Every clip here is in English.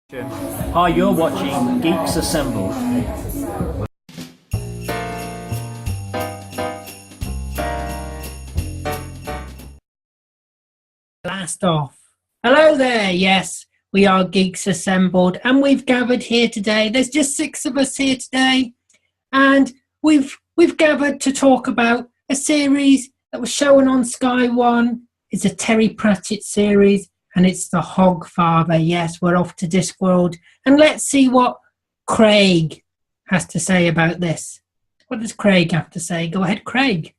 Hi, you're watching Geeks Assembled. Blast off. Hello there. Yes, we are Geeks Assembled, and we've gathered here today. There's just 6 of us here today, and we've gathered to talk about a series that was shown on Sky One. It's a Terry Pratchett series, and it's the Hogfather. Yes, we're off to Discworld, and let's see what Craig has to say about this. What does Craig have to say? Go ahead, Craig.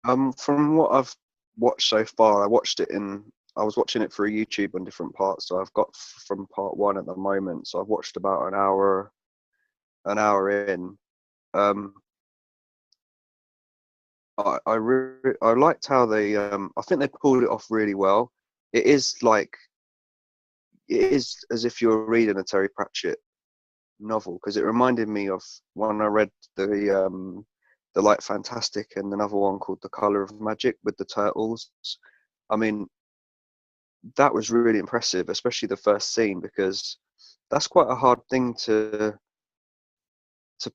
From what I've watched so far, I was watching it through YouTube on different parts, so I've got from part one at the moment. So I've watched about an hour in. I liked how they, I think they pulled it off really well. It is as if you're reading a Terry Pratchett novel, because it reminded me of when I read the Light Fantastic and another one called The Colour of Magic with the turtles. I mean, that was really impressive, especially the first scene, because that's quite a hard thing to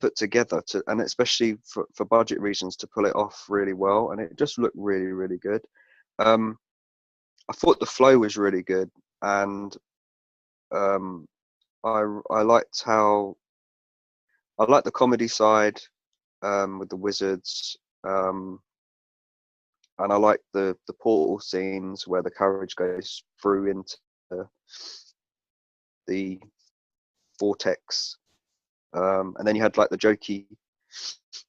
put together, and especially for budget reasons, to pull it off really well. And it just looked really, really good. I thought the flow was really good, and I liked the comedy side with the wizards, and I like the portal scenes where the carriage goes through into the vortex, and then you had like the jokey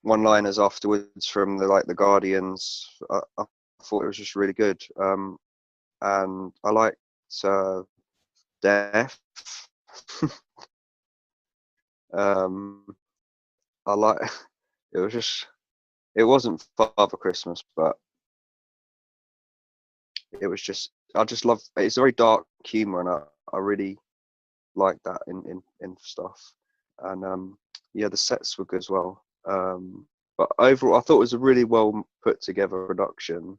one-liners afterwards from the Guardians. I thought it was just really good, and I liked Death. I like it wasn't Father Christmas, but I just love, it's very dark humor, and I really like that in stuff. And yeah, the sets were good as well. But overall, I thought it was a really well put together production.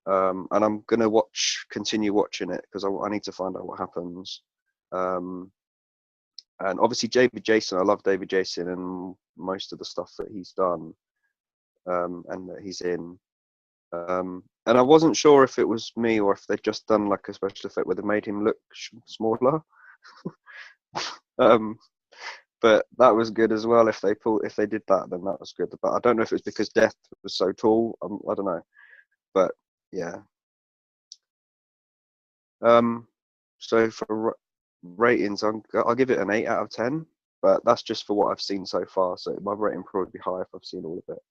And I'm gonna continue watching it, because I need to find out what happens. And obviously David Jason, I love David Jason and most of the stuff that he's done, and that he's in. And I wasn't sure if it was me or if they'd just done like a special effect where they made him look smaller. But that was good as well. If they did that, then that was good. But I don't know if it's because Death was so tall. I don't know. But yeah. So for ratings, I'll give it an 8 out of 10. But that's just for what I've seen so far. So my rating will probably be high if I've seen all of it.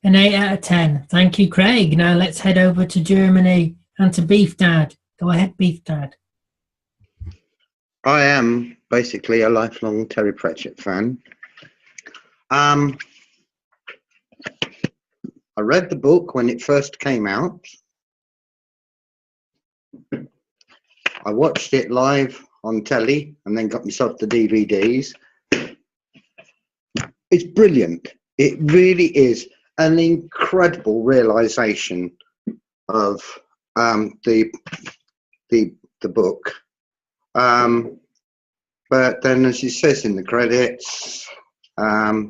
An 8 out of 10. Thank you, Craig. Now let's head over to Germany and to Beef Dad. Go ahead, Beef Dad. I am basically a lifelong Terry Pratchett fan. I read the book when it first came out. I watched it live on telly and then got myself the DVDs. It's brilliant. It really is an incredible realization of the book. But then, as he says in the credits, that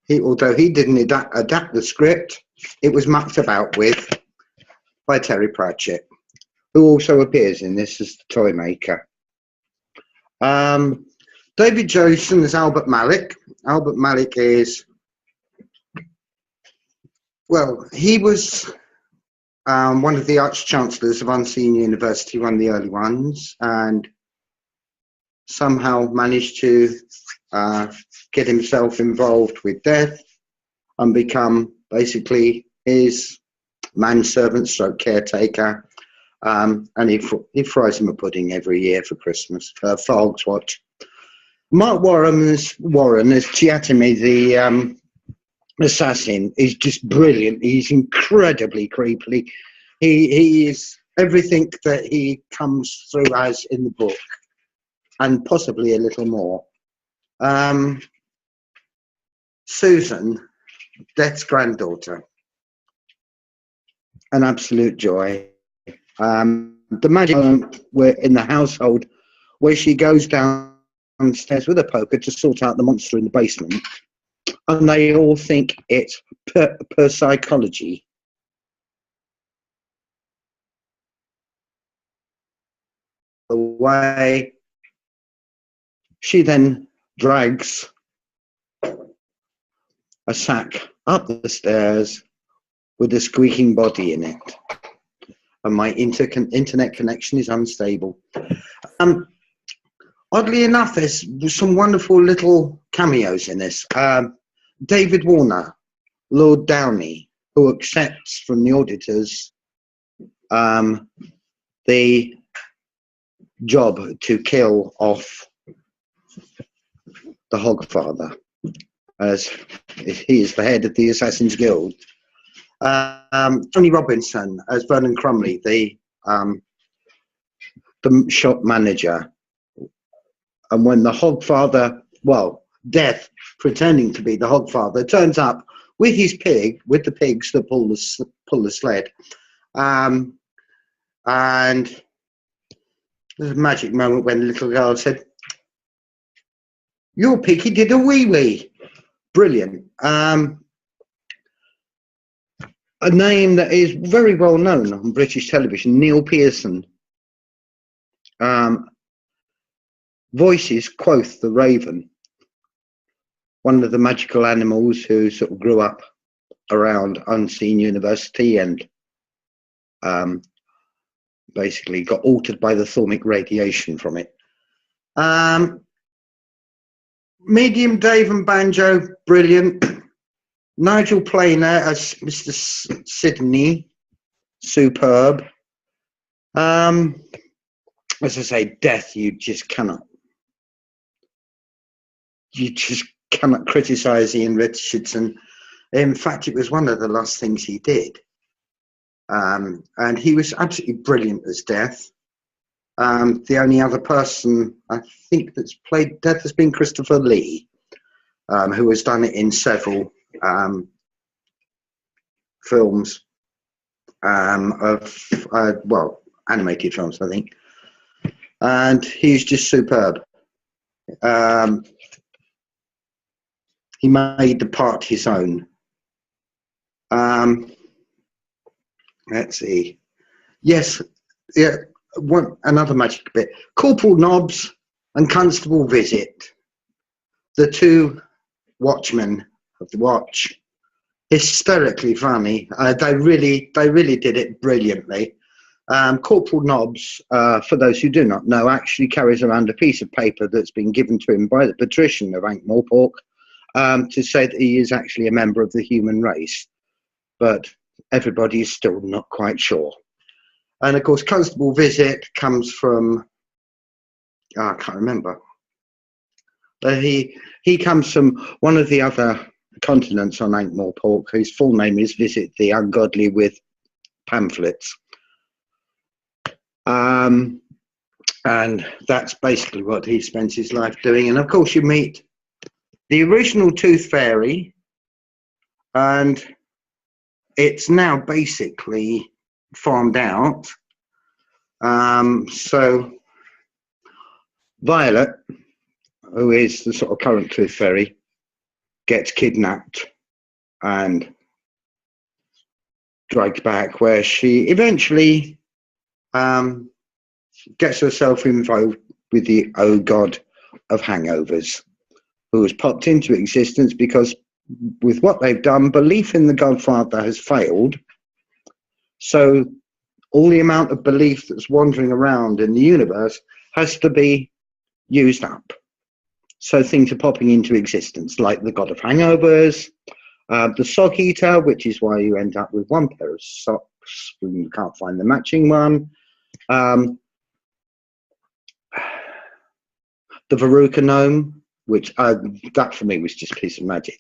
although he didn't adapt the script, it was mucked about with by Terry Pratchett, who also appears in this as the toy maker. David Jason is Albert Malik. Albert Malik is, well, he was one of the Arch-Chancellors of Unseen University, one of the early ones, and somehow managed to get himself involved with Death and become basically his manservant stroke caretaker. And he fries him a pudding every year for Christmas, for Hogswatch. Mark Warren as Teatime, the assassin, is just brilliant. He's incredibly creepy. He is everything that he comes through as in the book, and possibly a little more. Susan, Death's granddaughter, an absolute joy. The magic moment where in the household where she goes downstairs with a poker to sort out the monster in the basement, and they all think it's per psychology. The way she then drags a sack up the stairs with a squeaking body in it, and my internet connection is unstable. Oddly enough, there's some wonderful little cameos in this. David Warner, Lord Downey, who accepts from the auditors the job to kill off the Hogfather, as he is the head of the Assassin's Guild. Tony Robinson as Vernon Crumley, the shop manager. And when the Hogfather, well, Death, pretending to be the Hogfather, turns up with his pig, with the pigs that pull the sled, and there's a magic moment when the little girl said, "Your piggy did a wee-wee." Brilliant. A name that is very well known on British television, Neil Pearson. Voices Quoth the Raven, one of the magical animals who sort of grew up around Unseen University and basically got altered by the thormic radiation from it. Medium Dave and Banjo, brilliant. Nigel Planer as Mr. Sidney, superb. As I say, Death, you just cannot criticize Ian Richardson. In fact, it was one of the last things he did. And he was absolutely brilliant as Death. The only other person I think that's played Death has been Christopher Lee, who has done it in several films well, animated films, I think. And he's just superb. He made the part his own. Let's see. Yes, yeah. Another magic bit. Corporal Nobbs and Constable Visit, the two watchmen of the watch, hysterically funny. They really did it brilliantly. Corporal Nobbs, for those who do not know, actually carries around a piece of paper that's been given to him by the patrician of Ankh-Morpork to say that he is actually a member of the human race, but everybody is still not quite sure. And of course, Constable Visit comes from, I can't remember, but he comes from one of the other continents on Ankh-Morpork, whose full name is Visit the Ungodly with Pamphlets. And that's basically what he spends his life doing. And of course, you meet the original Tooth Fairy, and it's now basically farmed out. So Violet, who is the sort of current Tooth Fairy, gets kidnapped and dragged back, where she eventually gets herself involved with the God of Hangovers, who has popped into existence because with what they've done, belief in the Godfather has failed. So all the amount of belief that's wandering around in the universe has to be used up. So things are popping into existence, like the God of Hangovers, the Sock Eater, which is why you end up with one pair of socks when you can't find the matching one. The Veruca Gnome, which that for me was just a piece of magic.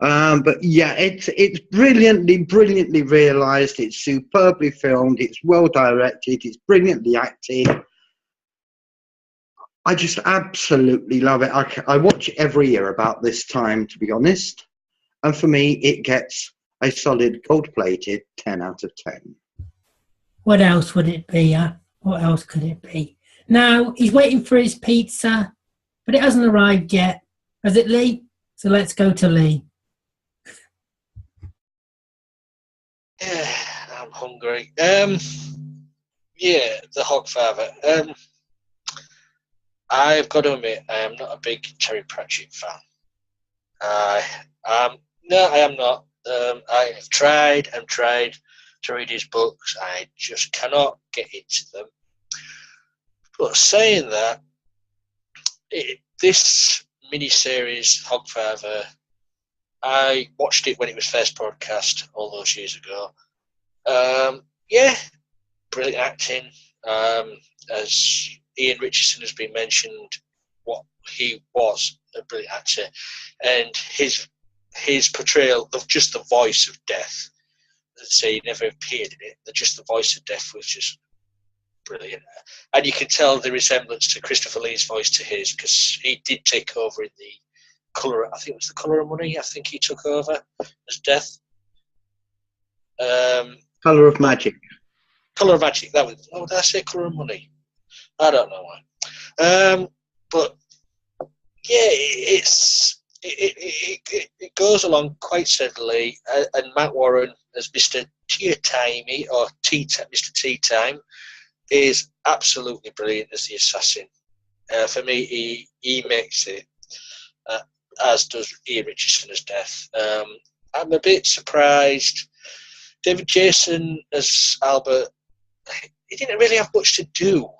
But yeah, it's brilliantly realised. It's superbly filmed. It's well directed. It's brilliantly acted. I just absolutely love it. I watch it every year about this time, to be honest. And for me, it gets a solid gold-plated 10 out of 10. What else would it be? What else could it be? Now, he's waiting for his pizza, but it hasn't arrived yet. Has it, Lee? So let's go to Lee. Yeah, I'm hungry. Yeah, the Hogfather. I've got to admit, I am not a big Terry Pratchett fan. No, I am not. I have tried and tried to read his books. I just cannot get into them. But saying that, this miniseries, Hogfather, I watched it when it was first broadcast all those years ago. Yeah, brilliant acting. As Ian Richardson has been mentioned, what he was a brilliant actor, and his portrayal of just the voice of death. Let's say he never appeared in it, just the voice of death was just brilliant, and you can tell the resemblance to Christopher Lee's voice to his, because he did take over in the Colour. I think it was the Colour of Money. I think he took over as Death. Colour of Magic. Colour of Magic. That was. Oh, did I say Colour of Money? I don't know why. But yeah, it goes along quite steadily, and Matt Warren as Mr. Teatime or Mr. Teatime is absolutely brilliant as the assassin. For me, he makes it, as does Ian Richardson as Death. I'm a bit surprised. David Jason as Albert, he didn't really have much to do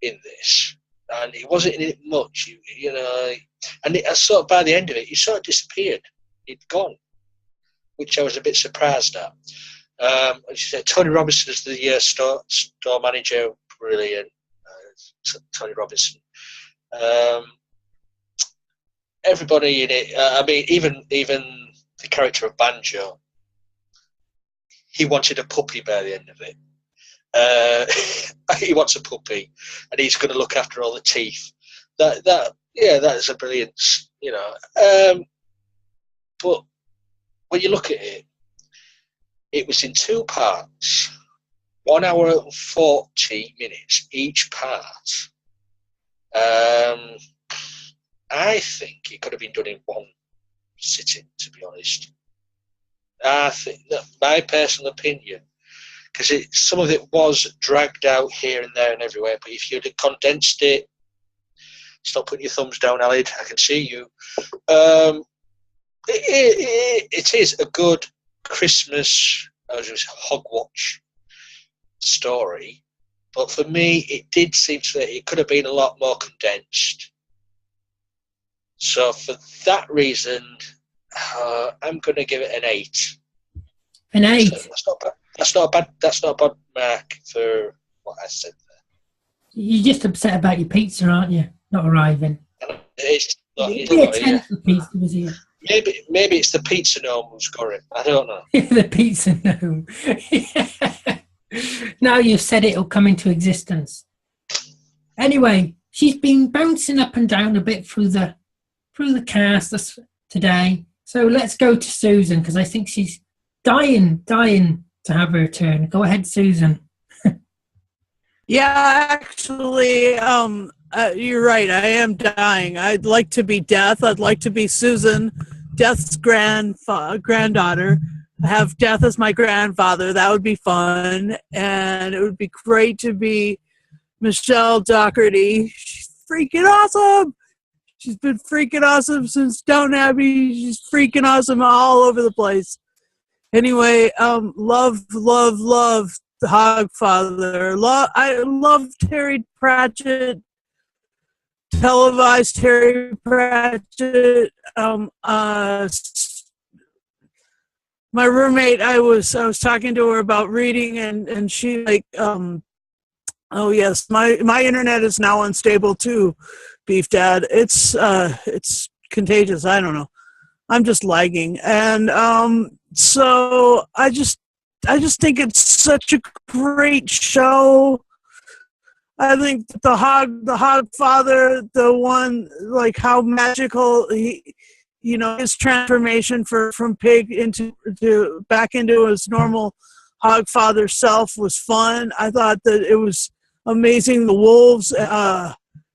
in this, and he wasn't in it much, you know. And sort of by the end of it, he sort of disappeared. He'd gone, which I was a bit surprised at. As you said, Tony Robinson is the store manager, brilliant. Tony Robinson. Everybody in it. I mean, even the character of Banjo. He wanted a puppy by the end of it. He wants a puppy, and he's going to look after all the teeth. That is a brilliant, you know. But when you look at it, it was in two parts, 1 hour and 40 minutes each part. I think it could have been done in one sitting, to be honest. I think that my personal opinion, because some of it was dragged out here and there and everywhere, but if you'd have condensed it, stop putting your thumbs down, Alid, I can see you. It is a good Christmas, Hogwatch story, but for me, it did seem that it could have been a lot more condensed. So for that reason, I'm going to give it an 8. An 8. That's not a bad mark for what I said there. You're just upset about your pizza, aren't you? Not arriving. It's not, the pizza was here. Maybe it's the pizza gnome who's got it. I don't know. The pizza gnome. Now you've said it, it'll come into existence. Anyway, she's been bouncing up and down a bit through the cast today. So let's go to Susan, because I think she's dying to have her turn. Go ahead, Susan. Yeah, actually, you're right. I am dying. I'd like to be Death. I'd like to be Susan, Death's granddaughter. Have Death as my grandfather. That would be fun. And it would be great to be Michelle Dougherty. She's freaking awesome. She's been freaking awesome since Downton Abbey. She's freaking awesome all over the place. Anyway, love the Hogfather. I love Terry Pratchett, televised Terry Pratchett. My roommate, I was talking to her about reading, and she like, oh yes, my internet is now unstable too, Beef Dad. It's contagious. I don't know. I'm just lagging, and so I just think it's such a great show. I think the Hogfather, the one, like how magical he, you know, his transformation from pig back into his normal Hogfather self was fun. I thought that it was amazing. The wolves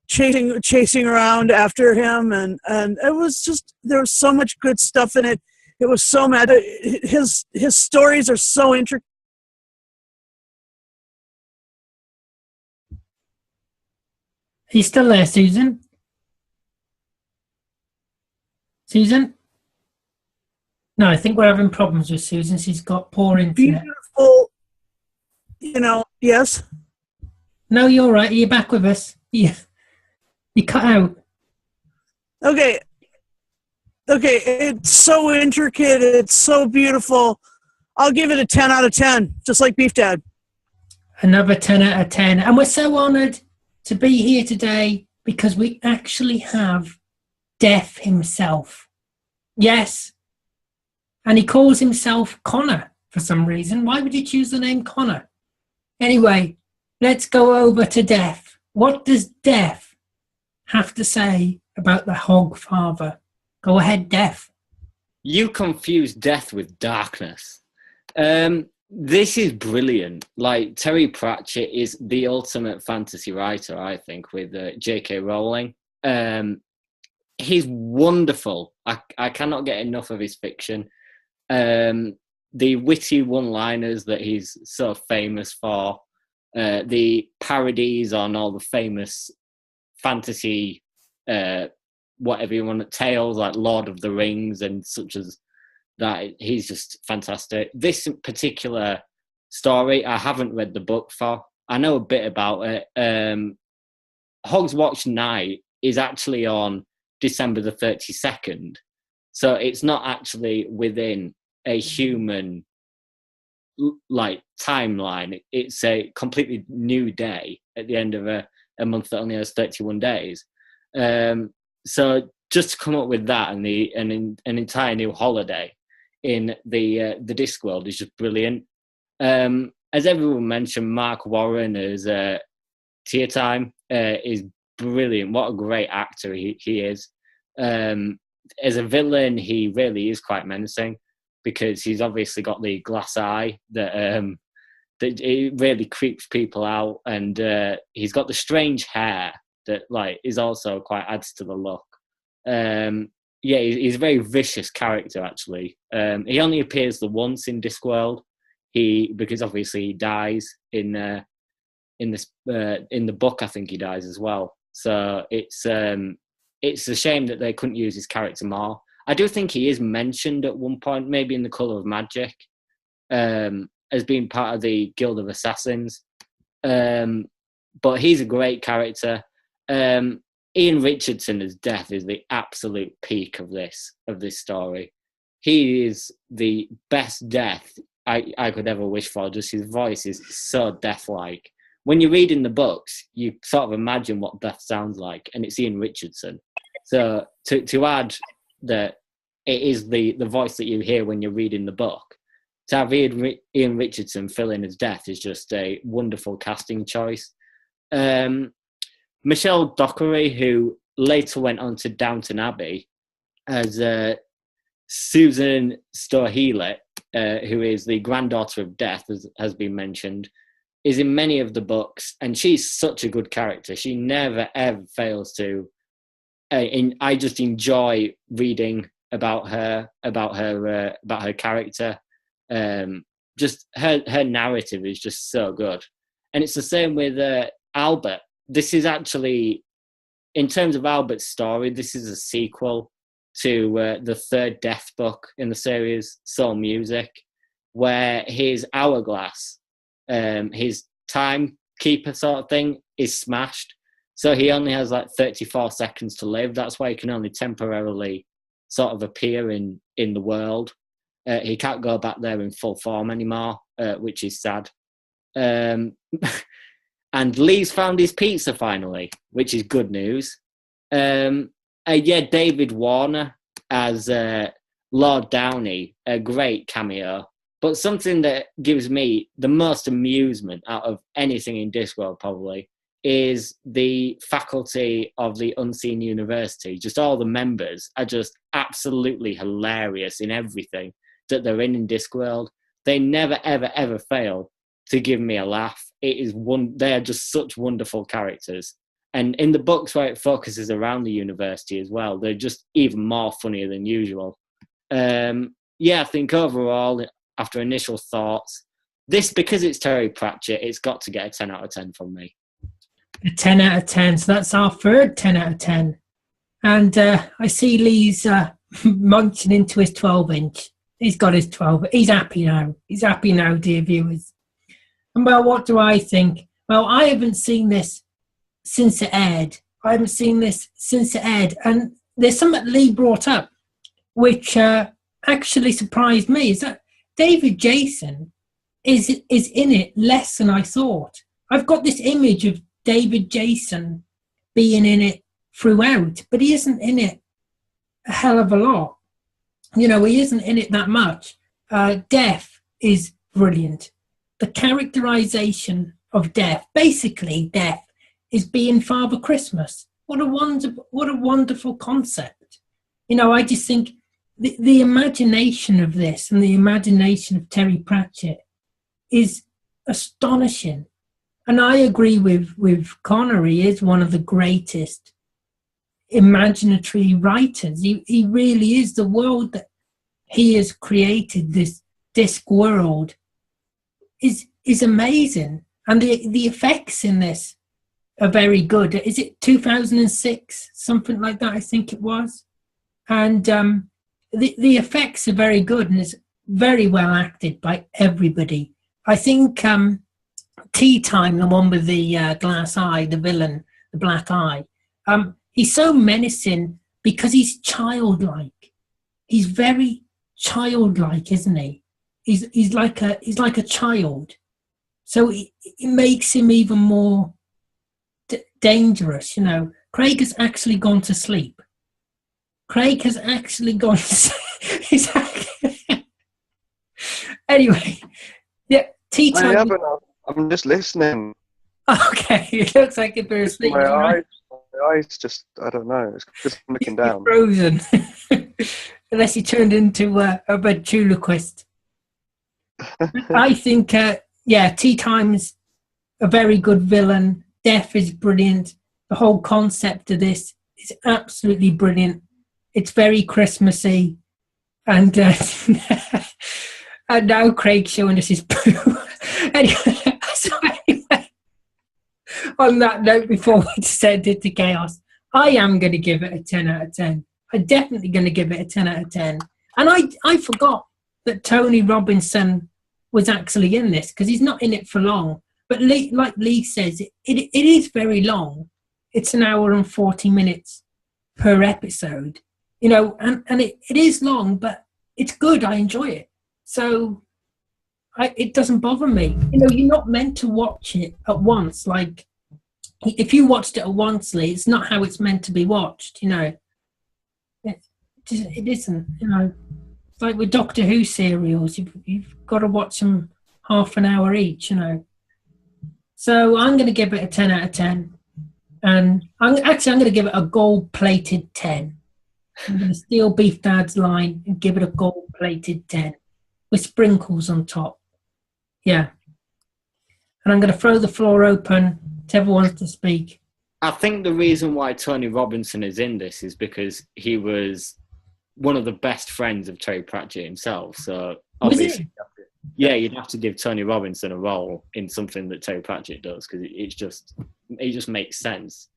chasing around after him, and it was just, there was so much good stuff in it. It was so mad. His stories are so intricate. Are you still there, Susan? Susan? No, I think we're having problems with Susan. She's got poor internet. Beautiful, you know. Yes. No, you're right. You're back with us. Yeah. You cut out. Okay. It's so intricate. It's so beautiful. I'll give it a 10 out of 10, just like Beef Dad. Another 10 out of 10. And we're so honoured to be here today because we actually have Death himself. Yes. And he calls himself Connor for some reason. Why would he choose the name Connor? Anyway, let's go over to Death. What does Death have to say about the Hogfather? Go ahead, Death. You confuse death with darkness. This is brilliant. Like, Terry Pratchett is the ultimate fantasy writer, I think, with J.K. Rowling. He's wonderful. I cannot get enough of his fiction. The witty one-liners that he's so famous for, the parodies on all the famous fantasy, whatever you want, tales like Lord of the Rings and such as that. He's just fantastic. This particular story, I haven't read the book for. I know a bit about it. Hogswatch Night is actually on December the 32nd. So it's not actually within a human like timeline. It's a completely new day at the end of a month that only has 31 days. So just to come up with that and an entire new holiday in the Discworld is just brilliant. As everyone mentioned, Mark Warren as Teatime is brilliant. What a great actor he is. As a villain, he really is quite menacing because he's obviously got the glass eye that it really creeps people out, and he's got the strange hair that like is also quite adds to the look. He's a very vicious character actually. He only appears the once in Discworld. Because obviously he dies in the book. I think he dies as well. So it's a shame that they couldn't use his character more. I do think he is mentioned at one point, maybe in The Colour of Magic, as being part of the Guild of Assassins. But he's a great character. Ian Richardson as Death is the absolute peak of this story. He is the best Death I could ever wish for. Just his voice is so Death-like. When you read in the books, you sort of imagine what Death sounds like, and it's Ian Richardson. So to add that it is the voice that you hear when you're reading the book, to have Ian Richardson fill in as Death is just a wonderful casting choice. Michelle Dockery, who later went on to Downton Abbey as Susan Stohhelet, who is the granddaughter of Death, as has been mentioned, is in many of the books, and she's such a good character. She never ever fails to. I just enjoy reading about her character. Just her narrative is just so good, and it's the same with Albert. This is actually, in terms of Albert's story, this is a sequel to the third Death book in the series, Soul Music, where his hourglass, his timekeeper sort of thing, is smashed. So he only has like 34 seconds to live. That's why he can only temporarily sort of appear in the world. He can't go back there in full form anymore, which is sad. And Lee's found his pizza finally, which is good news. David Warner as Lord Downey, a great cameo. But something that gives me the most amusement out of anything in Discworld probably is the faculty of the Unseen University. Just all the members are just absolutely hilarious in everything that they're in Discworld. they never, ever, ever fail to give me a laugh. They are just such wonderful characters. And in the books where it focuses around the university as well, they're just even more funnier than usual. I think overall, after initial thoughts, because it's Terry Pratchett, it's got to get a 10 out of 10 from me. A 10 out of 10. So that's our third 10 out of 10. And I see Lee's munching into his 12-inch. He's got his 12. He's happy now. He's happy now, dear viewers. And well, what do I think? Well, I haven't seen this since it aired. And there's something Lee brought up, which actually surprised me, is that David Jason is in it less than I thought. I've got this image of David Jason being in it throughout, but he isn't in it a hell of a lot. He isn't in it that much. Death is brilliant. The characterization of Death, basically Death, is being Father Christmas. What a wonderful concept. I just think the imagination of this and the imagination of Terry Pratchett is astonishing. And I agree with Connor. He is one of the greatest imaginatory writers. He really is. The world that he has created, this Discworld, is amazing. And the effects in this are very good. Is it 2006? Something like that, I think it was. And the effects are very good, and it's very well acted by everybody. I think Teatime, the one with the glass eye, the villain, the black eye, he's so menacing because he's childlike. He's very childlike, isn't he? He's like a child. So it makes him even more dangerous. Craig has actually gone to sleep. Craig has actually gone to sleep. Anyway, yeah, Teatime. I'm just listening. Okay, it looks like you're asleep. My eyes just, I don't know. It's because I'm looking down. Frozen. Unless you turned into a ventriloquist. I think, Teatime's a very good villain. Death is brilliant. The whole concept of this is absolutely brilliant. It's very Christmassy. And and now Craig's showing us his poo. Anyway, on that note, before we descend into chaos, I am going to give it a 10 out of 10. I'm definitely going to give it a 10 out of 10. And I forgot that Tony Robinson was actually in this, because he's not in it for long. But like Lee says, it is very long. It's an hour and 40 minutes per episode. And it is long, but it's good. I enjoy it. So it doesn't bother me. You're not meant to watch it at once. Like, if you watched it at once, Lee, it's not how it's meant to be watched. It isn't. It's like with Doctor Who serials. You've got to watch them half an hour each. So I'm going to give it a 10 out of 10, and I'm going to give it a gold-plated 10. I'm going to steal Beef Dad's line and give it a gold-plated 10 with sprinkles on top. Yeah. And I'm going to throw the floor open to everyone to speak. I think the reason why Tony Robinson is in this is because he was one of the best friends of Terry Pratchett himself. So obviously, you'd have to give Tony Robinson a role in something that Terry Pratchett does, because it just makes sense.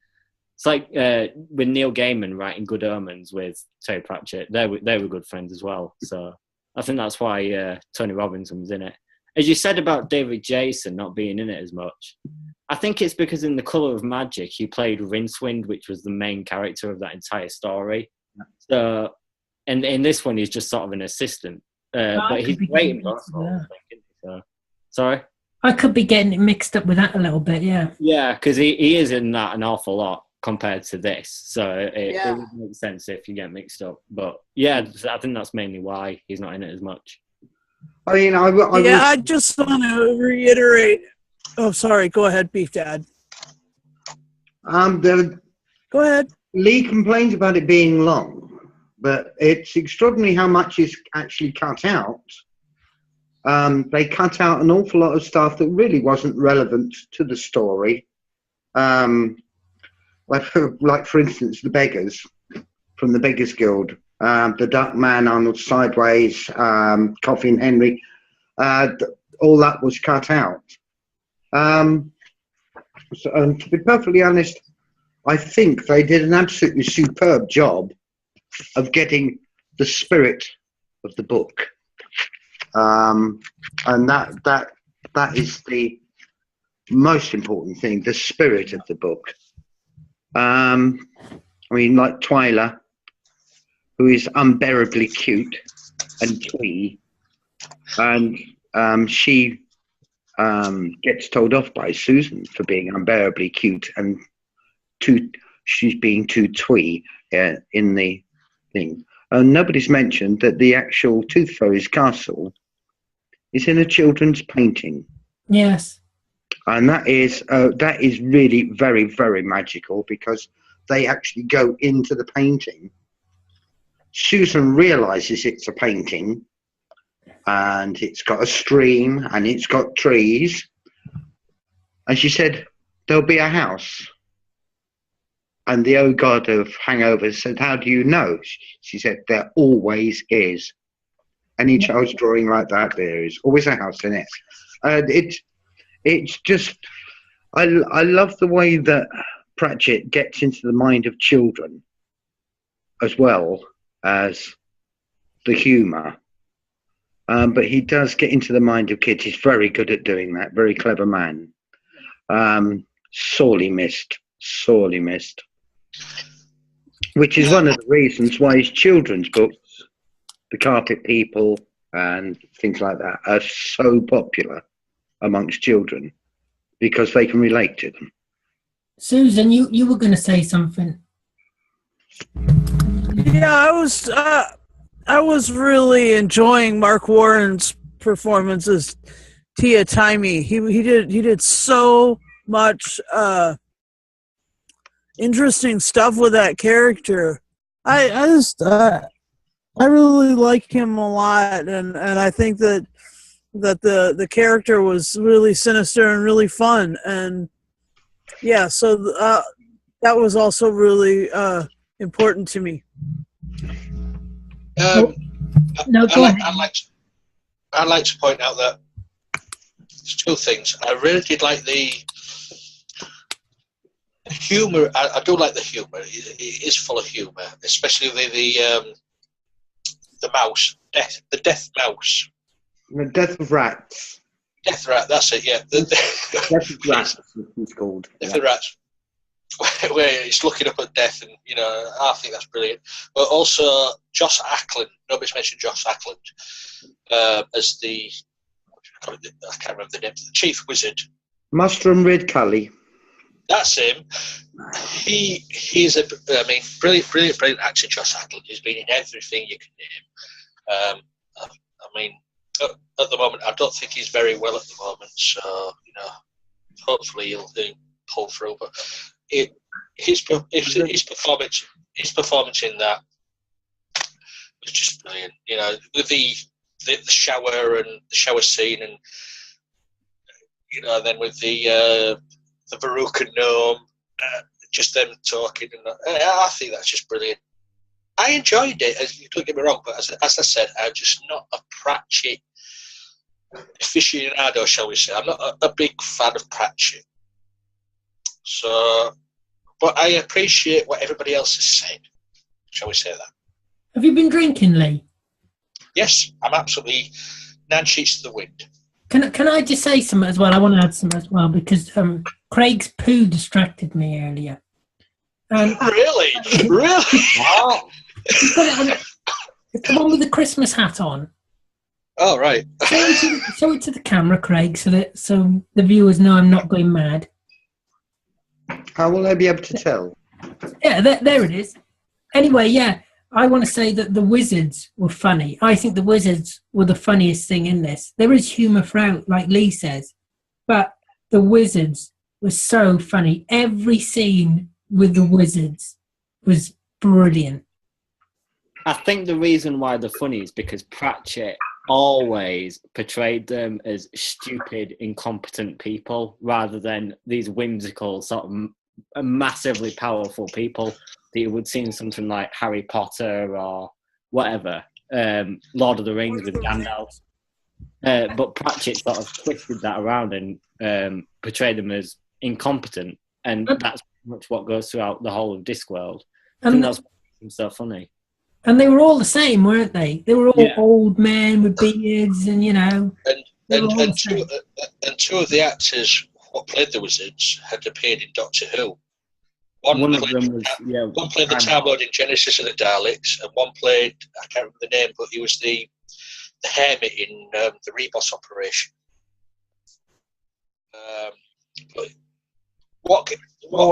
It's like with Neil Gaiman writing Good Omens with Terry Pratchett. They were good friends as well. So I think that's why Tony Robinson was in it. As you said about David Jason not being in it as much, I think it's because in The Colour of Magic, he played Rincewind, which was the main character of that entire story. So, and in this one, he's just sort of an assistant. But he's great in both roles, so. Sorry? I could be getting it mixed up with that a little bit, yeah. Yeah, because he is in that an awful lot compared to this. So it would make sense if you get mixed up. But yeah, I think that's mainly why he's not in it as much. I just want to reiterate. Oh, sorry. Go ahead, Beef Dad. Go ahead. Lee complains about it being long, but it's extraordinary how much is actually cut out. They cut out an awful lot of stuff that really wasn't relevant to the story. Like for instance, the beggars from the Beggars Guild, the Duck Man, Arnold Sideways, Coffee and Henry, all that was cut out. And to be perfectly honest, I think they did an absolutely superb job of getting the spirit of the book, and that is the most important thing, the spirit of the book. I mean, like Twyla, who is unbearably cute and twee, and she gets told off by Susan for being unbearably cute and she's being too twee in the thing. Nobody's mentioned that the actual Tooth Fairy's castle is in a children's painting. Yes. And that is really very, very magical, because they actually go into the painting. Susan realizes it's a painting, and it's got a stream and it's got trees. And she said, there'll be a house. And the old god of hangovers said, how do you know? She said, there always is. Any child's drawing like that, there is always a house in it. And it's just, I love the way that Pratchett gets into the mind of children as well as the humour. But he does get into the mind of kids. He's very good at doing that. Very clever man. Sorely missed. Which is one of the reasons why his children's books, The Carpet People and things like that, are so popular amongst children, because they can relate to them. Susan, you were going to say something. Yeah, I was really enjoying Mark Warren's performance as Teatime. He did so much interesting stuff with that character. I really like him a lot, and I think that the character was really sinister and really fun, and yeah, so that was also really important to me. No, go ahead. I'd like to point out that there's two things. I really did like the humour. I do like the humour. It is full of humour, especially the mouse, the death mouse. The Death of Rats. Death rat, that's it, yeah. Death of Rats, it's called. Death of Rats. Where it's looking up at death, and I think that's brilliant. But also Joss Ackland. Nobody's mentioned Joss Ackland as I can't remember the name. The chief wizard. Mustrum Rid Cully. That's him. He's brilliant actor, Joss Ackland. He's been in everything you can name. At the moment, I don't think he's very well at the moment. So hopefully he'll pull through. But his performance in that was just brilliant. With the shower and the shower scene, and then with the Veruca gnome, just them talking, and I think that's just brilliant. I enjoyed it. Don't get me wrong, but as I said, I'm just not a Pratchett aficionado, shall we say. I'm not a big fan of Pratchett. So, but I appreciate what everybody else has said. Shall we say that? Have you been drinking, Lee? Yes, I'm absolutely 9 sheets to the wind. Can I just say something as well? I want to add something as well, because Craig's poo distracted me earlier. Really? Wow. It's the one with the Christmas hat on. Oh, right. Show it to the camera, Craig, so the viewers know I'm not going mad. How will they be able to tell? Yeah, there it is. Anyway, yeah, I want to say that the wizards were funny. I think the wizards were the funniest thing in this. There is humour throughout, like Lee says, but the wizards were so funny. Every scene with the wizards was brilliant. I think the reason why they're funny is because Pratchett always portrayed them as stupid, incompetent people rather than these whimsical, sort of massively powerful people that you would see in something like Harry Potter or whatever, Lord of the Rings with Gandalf. But Pratchett sort of twisted that around and portrayed them as incompetent, and that's pretty much what goes throughout the whole of Discworld. I think that's what makes them so funny. And they were all the same, weren't they? They were all old men with beards, and and two of the actors what played the wizards had appeared in Doctor Who. One played the Time Lord in Genesis of the Daleks, and one played, I can't remember the name, but he was the hermit in the Rebos operation. I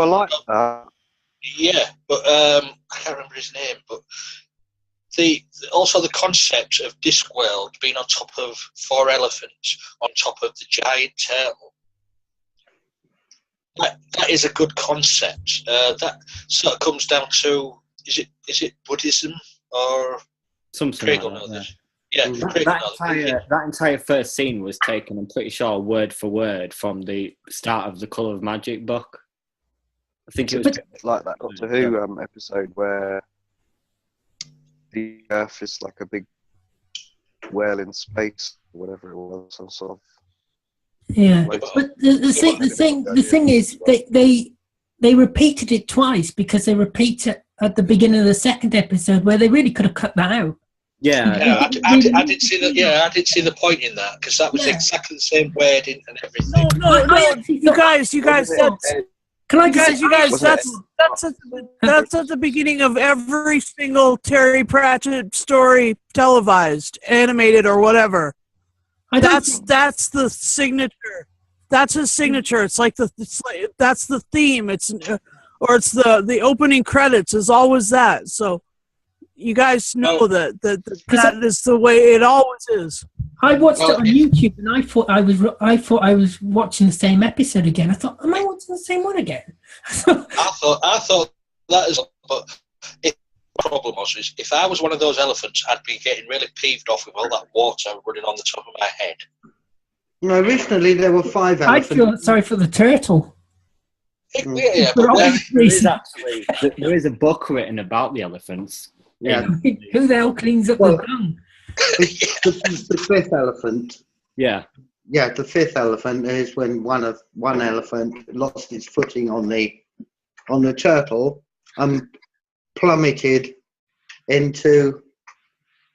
like that. Yeah, but I can't remember his name. But also the concept of Discworld being on top of 4 elephants on top of the giant turtle. That is a good concept. That sort of comes down to is it Buddhism or something like that? Yeah, that entire first scene was taken, I'm pretty sure, word for word from the start of the Colour of Magic book. I think it was like that Doctor Who episode where the Earth is like a big well in space, or whatever it was, some sort of. Yeah, but the thing is, they repeated it twice because they repeat it at the beginning of the second episode where they really could have cut that out. Yeah, I did see that. Yeah, I did see the point in that because that was exactly the same wording and everything. No, you guys, that's at the beginning of every single Terry Pratchett story, televised, animated, or whatever. That's the signature. That's his signature. It's like that's the theme. It's the opening credits is always that. So you guys know that is the way it always is. I watched it on YouTube, and I thought I was watching the same episode again. I thought, am I watching the same one again? I thought that is, but the problem was if I was one of those elephants, I'd be getting really peeved off with all that water running on the top of my head. No, originally there were 5 elephants. I feel sorry for the turtle. But there is a book written about the elephants. Yeah. Who the hell cleans up the dung? The 5th elephant. Yeah. Yeah, the 5th elephant is when one elephant lost its footing on the turtle and plummeted into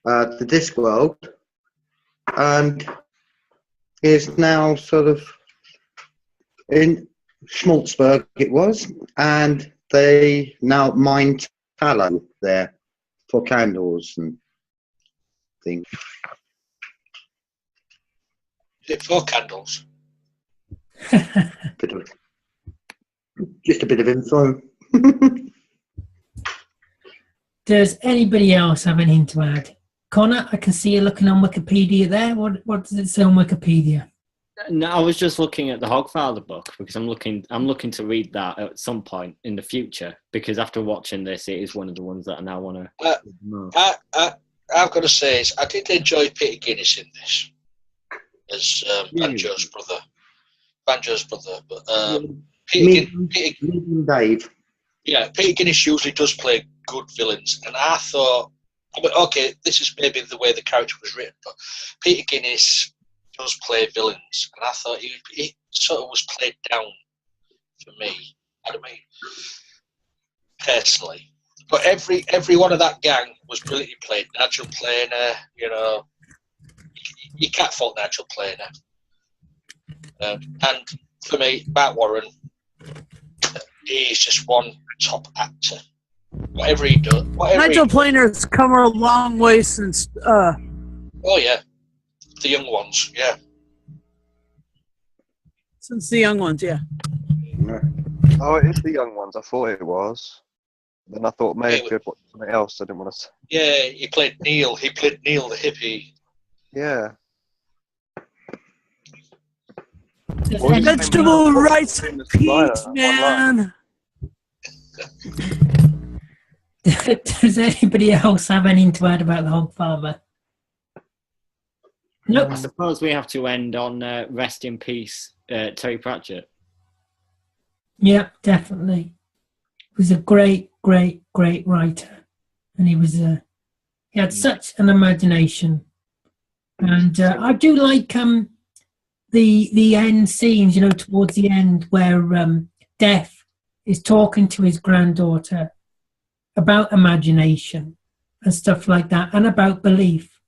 the Discworld, and is now sort of in Schmaltzberg it was, and they now mine tallow there for candles and things. Is it for candles? Just a bit of info. Does anybody else have anything to add? Connor, I can see you looking on Wikipedia there. What does it say on Wikipedia? No, I was just looking at the Hogfather book because I'm looking to read that at some point in the future, because after watching this, it is one of the ones that I now want to. I've got to say, I did enjoy Peter Guinness in this as Banjo's brother. But Peter Dave. Yeah, Peter Guinness usually does play good villains, and I thought, okay, this is maybe the way the character was written, but Peter Guinness does play villains, and I thought he sort of was played down for me. I don't mean personally, but every one of that gang was brilliantly played. Nigel Planer, you can't fault Nigel Planer, and for me, Matt Warren, he's just one top actor. Whatever he does, Nigel Planer's come a long way since. Oh yeah. The young ones, yeah. Since the young ones, yeah. Oh, it is the young ones. I thought it was. Then I thought maybe I'd watch something else. I didn't want to say. Yeah, he played Neil. He played Neil the hippie. Yeah. Vegetable rice and peas, man. Does anybody else have anything to add about the Hogfather? Nope. I suppose we have to end on rest in peace, Terry Pratchett. Yeah, definitely. He was a great, great, great writer, and he had such an imagination. And I do like the end scenes, you know, towards the end where Death is talking to his granddaughter about imagination and stuff like that, and about belief.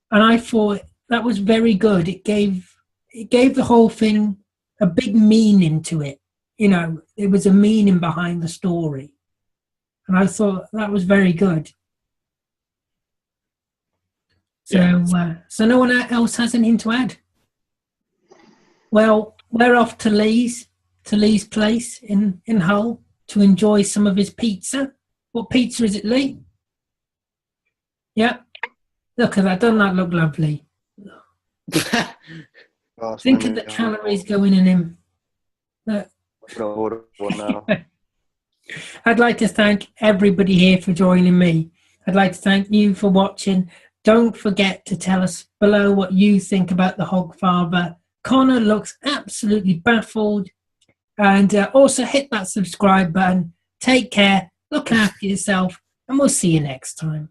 And I thought that was very good. It gave the whole thing a big meaning to it. You know, there was a meaning behind the story, and I thought that was very good. So, so no one else has anything to add. Well, we're off to Lee's place in Hull to enjoy some of his pizza. What pizza is it, Lee? Yeah. Look at that. Doesn't that look lovely? Think of the calories going in him. Look. I'm gonna order one now. I'd like to thank everybody here for joining me. I'd like to thank you for watching. Don't forget to tell us below what you think about the Hogfather. Connor looks absolutely baffled. And also hit that subscribe button. Take care. Look after yourself. And we'll see you next time.